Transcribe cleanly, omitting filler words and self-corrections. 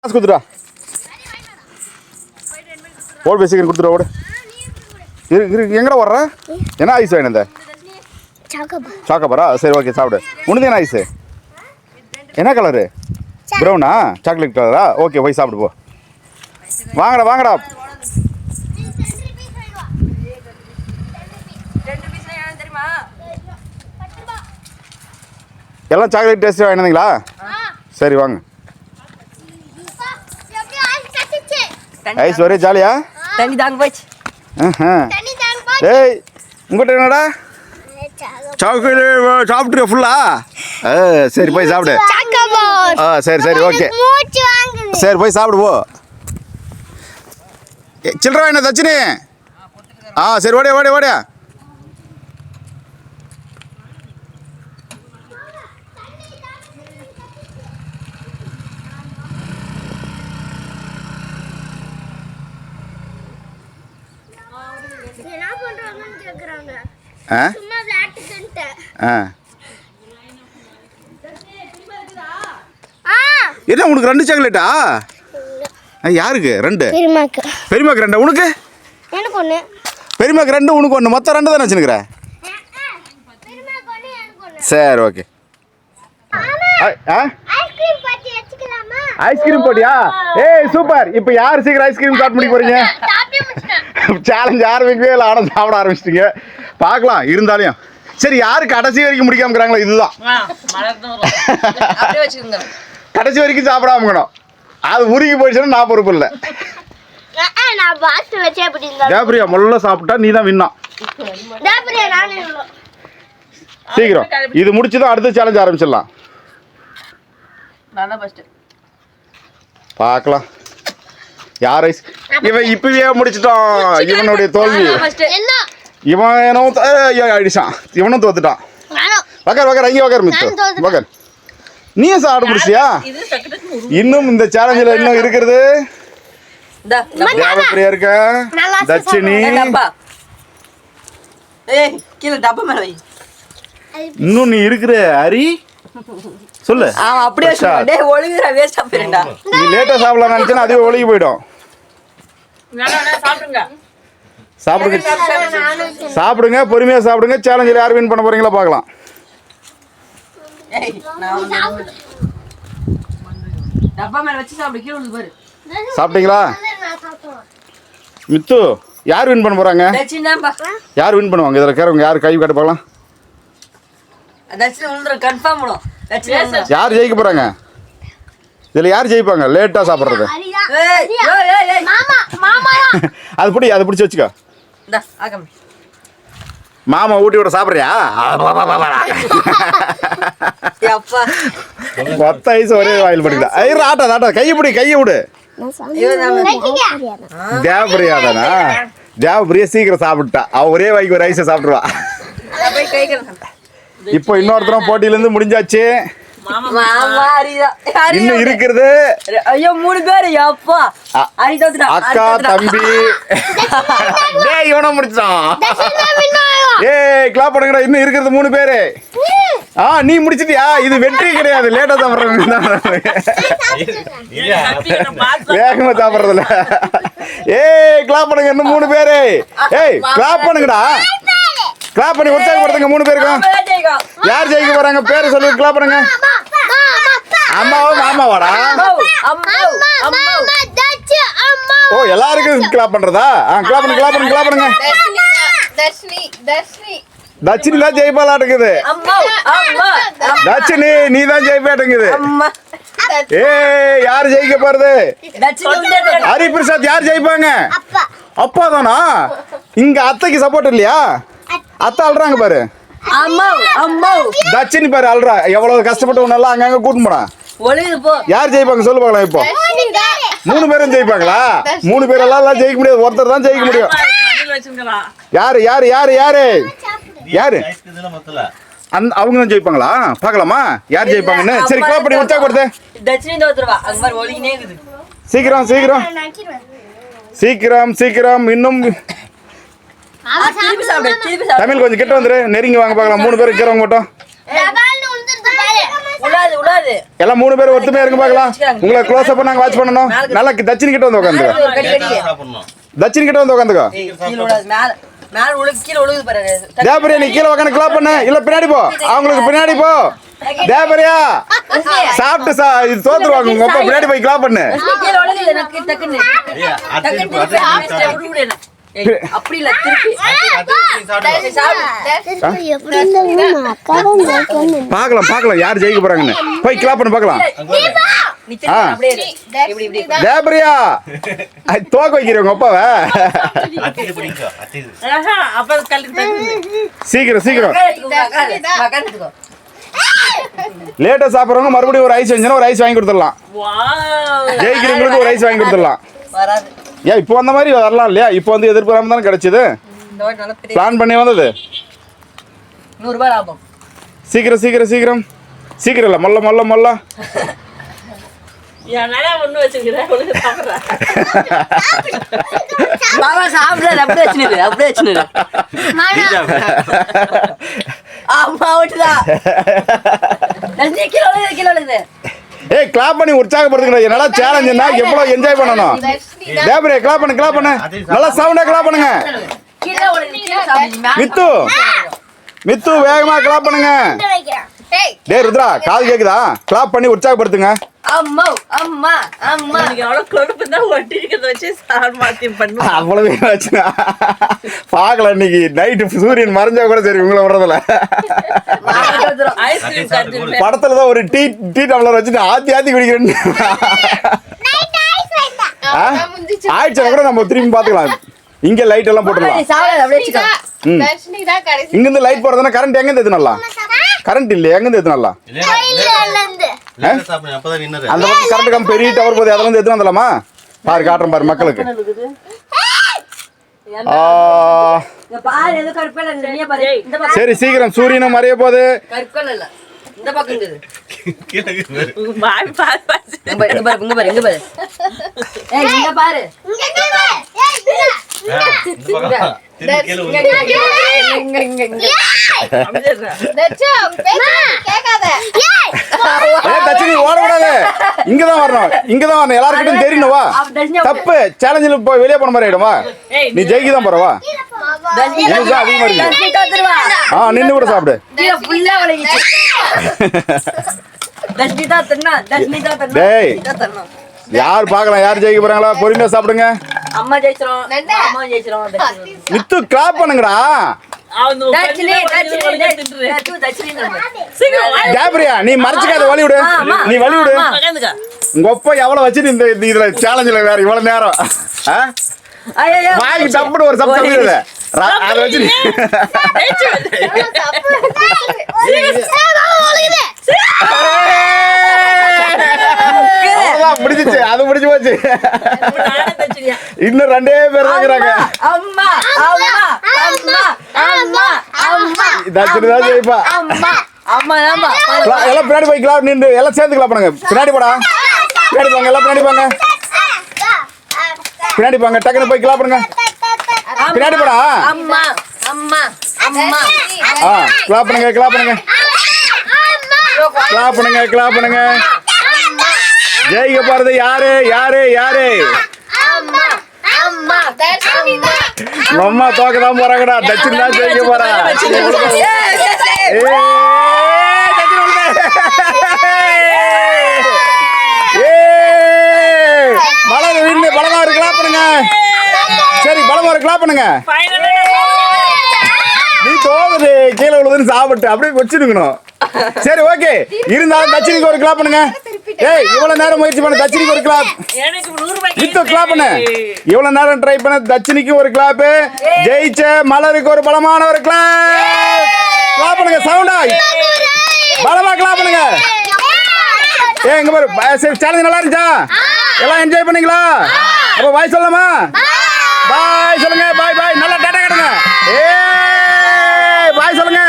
காசு கொடுத்துடா. ஓடு பேசிக்கிறேன் கொடுத்துடா ஓடு. எங்கடா வர்ற? என்ன ஐஸ் வேணும்? இந்த சாக்கோபாரா? சரி ஓகே சாப்பிடு. உனது என்ன ஐஸு? என்ன கலரு? ப்ரௌனா? சாக்லேட் கலரா? ஓகே போய் சாப்பிடு போ. வாங்கடா வாங்கடா. எல்லாம் சாக்லேட் டேஸ்ட் வாங்கினீங்களா? சரி வாங்க. ஐஸ் ஒரே ஜாலியா? தண்ணி தாங்க போச்சு. ஏய் உங்கள்கிட்ட என்னடா சாக்லேட் சாப்பிட்ருக்க ஃபுல்லா? சரி போய் சாப்பிடு. சரி சரி ஓகே சரி போய் சாப்பிடு போ. சில்லற வேணும் தச்சினி? சரி ஓடியா ஓடியா ஓடியா. என்ன உனக்கு 2 சாக்லேட்டா? யாருக்கு 2? பெரியமாக்கு 2. உனக்கு? பெரியமாக்கு 2 உனக்கு 1. மொத்தம் 2 தானே வச்சுருக்கிற? சரி ஓகே. ஐஸ்கிரீம் போட்டியா? ஏய் சூப்பர். இப்போ யார் சீக்கிரம் ஐஸ்கிரீம் சாப்பிட்டு முடிக்க போறீங்க? சேலஞ்ச் ஆரம்பிக்கவே இல்லை, ஆனால் சாப்பிட ஆரம்பிச்சிட்டிங்க. பார்க்கலாம் இருந்தாலும். சரி யாரு கடைசி வரைக்கும் முடிக்காமக்கிறாங்களோ இதுதான். கடைசி வரைக்கும் சாப்பிடாமக்கணும். அது உருகி போயிடுச்சுன்னா நான் பொறுப்பு இல்லை. தேப்ரியா முள்ள சாப்பிட்டா நீ தான் வின்னா. சீக்கிரம் இது முடிச்சுதான் அடுத்த சேலஞ்ச் ஆரம்பிச்சிடலாம். பார்க்கலாம் யார் ஐஸ். இவன் இப்பவே முடிச்சிட்டான். இவனுடைய தோல்வி. இவனும் அடிச்சான். இவனும் தோத்துட்டான். வக்கர் வக்கர் அங்கே வக்கர் மித்து வக்கர். நீயும் சாப்பிட முடிச்சியா? இன்னும் இந்த சேலஞ்சில் இன்னும் இருக்கிறது தேவப்பிரியா இருக்க, தட்சினி, இன்னும் நீ இருக்கிற ஹரி. சொல்லு. நீ லேட்டா சாப்பிடலாம் நினைச்சா அதுவே ஒழுகி போயிடும். சாப்பிடுங்க சாப்பிடுங்க பொறுமையா சாப்பிடுங்க. சேலஞ்சில் யார் வின் பண்ண போறீங்களா பார்க்கலாம். சாப்பிட்டீங்களா? மித்து யார் வின் பண்ண போறாங்க? யார் வின் பண்ணுவாங்க? இதில் கேட்கறவங்க யார் கை காட்ட பார்க்கலாம். யார் ஜெயிக்க போறாங்க? இதில் யார் ஜெயிப்பாங்க? லேட்டா சாப்பிட்றது. அது பிடி, அதை பிடிச்சி வச்சுக்கோ. மாமா ஊட்டி விட சாப்பிட்றியா? மொத்த ஐஸ் ஒரே வாயில் படிக்கல. ஆட்டா ஆட்டா கையை பிடி, கையை விடு. தேவப்பிரியா தானா? தேவப்பிரியா சீக்கிரம் சாப்பிட்டா. அவ ஒரே வாய்க்கு ஒரு ஐஸை சாப்பிடுவா. இப்போ இன்னொருத்தரும் போட்டியிலேருந்து முடிஞ்சாச்சு. இன்னும் இருக்கிறது 3 பேர். அக்கா தம்பி. இவனை முடிச்சான். ஏய் கிளாப் பண்ணுங்கடா. இன்னும் இருக்கிறது 3 பேரு. நீ முடிச்சிட்டியா? இது வெற்றி கிடையாது. லேட்டா சாப்பிட்றவங்க வேகமா சாப்பிட்றதுல. ஏய் கிளாப் பண்ணுங்க. இன்னும் 3 பேரு. ஏய் கிளாப் பண்ணுங்கடா. கிளாப் பண்ணி உற்சாகப்படுத்துங்க 3 பேருக்கும். யார் ஜெயிக்க போறாங்க பேரு சொல்லி கிளாப் பண்ணுங்க. அம்மாவா மாமாவாடா? ஓ எல்லாருக்கும் கிளாப் பண்றதா? கிளாப் பண்ணுங்க கிளாப் பண்ணுங்க கிளாப் பண்ணுங்க. தட்சினி தான் ஜெயிப்பாளாட்டுக்குது. தட்சினி நீ தான் ஜெயிப்பாட்டுக்குது. ஏய் யார் ஜெயிக்க போறது? ஹரி பிரசாத் யார் ஜெயிப்பாங்க? அப்பா தானா? இங்க அத்தைக்கு சப்போர்ட் இல்லையா? அத்தை அல்றாங்க பாரு. தட்சினி பாரு அல்றா. எவ்வளவு கஷ்டப்பட்டு உன்னெல்லாம் அங்கங்க கூட்டு போனா. யார் ஜெயிப்பாங்க சொல்லு பார்க்கலாம். இப்போ 3 பேரும் ஜெயிப்பாங்களா? 3 பேரெல்லாம் ஜெயிக்க முடியாது. ஒருத்தர் தான் ஜெயிக்க முடியும். யாரு யாரு யாரு யாரு யாரு? அவங்க தான் ஜெயிப்பாங்களா? பார்க்கலாமா யார் ஜெயிப்பாங்கன்னு. சரி கிளாப் பண்ணி உற்சாகப்படுத்து. சீக்கிரம் சீக்கிரம் சீக்கிரம் சீக்கிரம். இன்னும் தமிழ் கொஞ்சம் கிட்ட வந்துரு. நெருங்கி வாங்க பார்க்கலாம். 3 பேர் இருக்கிறவங்க மட்டும். உடாது எல்லாம் 3 பேர் ஒத்துமையா இருக்கு பார்க்கலாம். உங்களை க்ளோஸ் அப் நாங்க வாட்ச் பண்ணணும். நல்லா தச்சினி கிட்ட வந்து உட்காந்துக்கோ. தச்சினி கிட்ட வந்து உட்காந்துக்கோ. கீழ உடாது மேல உழுகு கீழ உழுகுது பாரு. தேவரியா நீ கீழ உட்காந்து கிளாப் பண்ணு. இல்ல பின்னாடி போ. அவங்களுக்கு பின்னாடி போ. தேவரியா சாப்பிட்டு இது தோத்துருவாங்க. உங்க அப்பா பின்னாடி போய் கிளாப் பண்ணு. கீழ உழுகுது எனக்கு டக்குன்னு அப்படி இல்ல திருப்பி பாக்கலாம் யார் ஜெயிக்க போறாங்கன்னு. போய் கிளாப் பண்ணு பாக்கலாம். தேவரியா தோக்க வைக்கிறவங்க அப்பாவை. சீக்கிரம் சீக்கிரம் லேட்டா சாப்பிடுறவங்க மறுபடியும் ஒரு ஐஸ் வேணும்னா ஒரு ஐஸ் வாங்கி கொடுத்துடலாம். ஜெயிக்கிறவங்களுக்கு ஒரு ஐஸ் வாங்கி கொடுத்துடலாம். ஏன் இப்போ வந்த மாதிரி வரலாம் இல்லையா? இப்போ வந்து எதிர்பாராம தானே கிடைச்சது. பிளான் பண்ணி வந்தது. 100 ரூபாய் லாபம். சீக்கிரம் சீக்கிரம் சீக்கிரம் சீக்கிரம் இல்ல மொல்ல மொல்ல மொல்ல பாபா சாப்பிடாது அப்படியே வச்சுனது அம்மா விட்டுதா கீழே விழுது. ஏய் கிளாப் பண்ணி உற்சாகப்படுத்துங்க. என்னடா சேலஞ்சுன்னா எவ்வளவு என்ஜாய் பண்ணணும். தேவரே கிளாப் பண்ணு நல்லா சவுண்டா கிளாப் பண்ணுங்க. மித்து வேகமா கிளாப் பண்ணுங்க. டேய் ருத்ரா காது கேக்குதா? கிளாப் பண்ணி உற்சாகப்படுத்துங்க. அம்மா அம்மா அம்மா நீங்க அவ்வளவு கொழுப்பு தான் ஒட்டி இருக்கிறத வச்சு சார் மாத்தி பண்ணு. அவ்வளவு ஆச்சுனா பாக்கல. இன்னைக்கு நைட்டு சூரியன் மறைஞ்சா கூட சரி உங்களை வர்றதுல ஐஸ்கிரீம் சாப்பிட்டு படத்துலதான் ஒரு டீ டம்ளர் வச்சுட்டு ஆத்தி குடிக்கிறேன்னு ஆயிடுச்சா கூட நம்ம திரும்பி பாத்துக்கலாம். இங்க லைட் எல்லாம் போட்டுடலாம். இங்க இருந்து லைட் போறதுன்னா கரண்ட் எங்க இருந்து நல்லா கரண்ட் இல்லையா? எங்க இருந்து நல்லா அந்த பக்கம் கரண்ட் கம் பெரிய டவர் போகுது. அதெல்லாம் எடுத்து வந்துடலாமா? பாரு காட்டுறேன் பாரு மக்களுக்கு. சரி சீக்கிரம் சூரியனும் மறைய போகுது. இந்த பக்கம் பாய் பாய் பாரு ஓடக்கூடாது. இங்கதான் வரணும். எல்லாருக்கிட்டும் தெரியணுவா. தப்பு சேலஞ்சில் போய் வெளியே போன மாதிரி ஆயிடுமா? நீ ஜெயிக்குதான் போறவா. அதிகமா இருக்கு. நின்று கூட சாப்பிடு. டேய் யார் பாக்கலாம் யார் ஜெயிக்க போறாங்களா? பொறுமையா சாப்பிடுங்க. அம்மா ஜெயிச்சிரோம். அம்மா ஜெயிச்சிரோம். மித்து கிளாப் பண்ணுங்கடா. ஜாபரியா நீ மறைச்சுக்காத வழி விடு. நீ வழி விடு. உங்க அப்பா எவ்வளவு வச்சுட்டு இந்த இதுல சேலஞ்சில வேற இவ்வளவு நேரம் வாங்கி தப்புன்னு ஒரு சப் சொல்லிடுது. அதை வச்சு முடிஞ்சிச்சு. அது முடிஞ்சு போச்சு. இன்னும் 2 பேர் தான் இருக்கிறாங்க. தான் ஜெயிப்பா. எல்லாம் பின்னாடி போய் கிளாப் நின்று எல்லாம் சேர்ந்து கிளாப் பண்ணுங்க. பின்னாடி போடா. பின்னாடி போங்க. எல்லாம் பின்னாடி போங்க. பின்னாடி போங்க. டக்குன்னு போய் கிளாப் பண்ணுங்க. பின்னாடி போடா. கிளாப் பண்ணுங்க. கிளாப் பண்ணுங்க. கிளாப் பண்ணுங்க. கிளாப் பண்ணுங்க. ஜெயிக்க போறது யாரு யாரு யாரு? அம்மா தோக்கதான் போறாங்கடா. தட்சின் தான் ஜெயிக்க போறா. மலர் வீடு பலமா ஒரு கிளாப் பண்ணுங்க. சரி பலமா ஒரு கிளாப் பண்ணுங்க. நீ தோகுது கீழே விழுதுன்னு சாப்பிட்டு அப்படியே வச்சிருக்கணும். சரி ஓகே. இருந்தாலும் தட்சினிக்கு ஒரு கிளாப் பண்ணுங்க. ஏய் இவ்வளவு நேரம் முயற்சி பண்ண தட்சினிக்கு ஒரு கிளாப். வித்து கிளாப் பண்ணு. இவ்வளவு நேரம் ட்ரை பண்ண தட்சினிக்கு ஒரு கிளாப். ஜெயிச்ச மலருக்கு ஒரு பலமான ஒரு கிளாப். கிளாப் பண்ணுங்க. சவுண்டா பலமா கிளாப் பண்ணுங்க. ஏ இங்க பாரு. சரி சேலஞ்ச் நல்லா இருந்துச்சா? எல்லாம் என்ஜாய் பண்ணீங்களா? அப்ப பாய் சொல்லலாமா? பாய் சொல்லுங்க. பாய் பாய். நல்லா டேட்டா காட்டுங்க. ஏ பாய் சொல்லுங்க.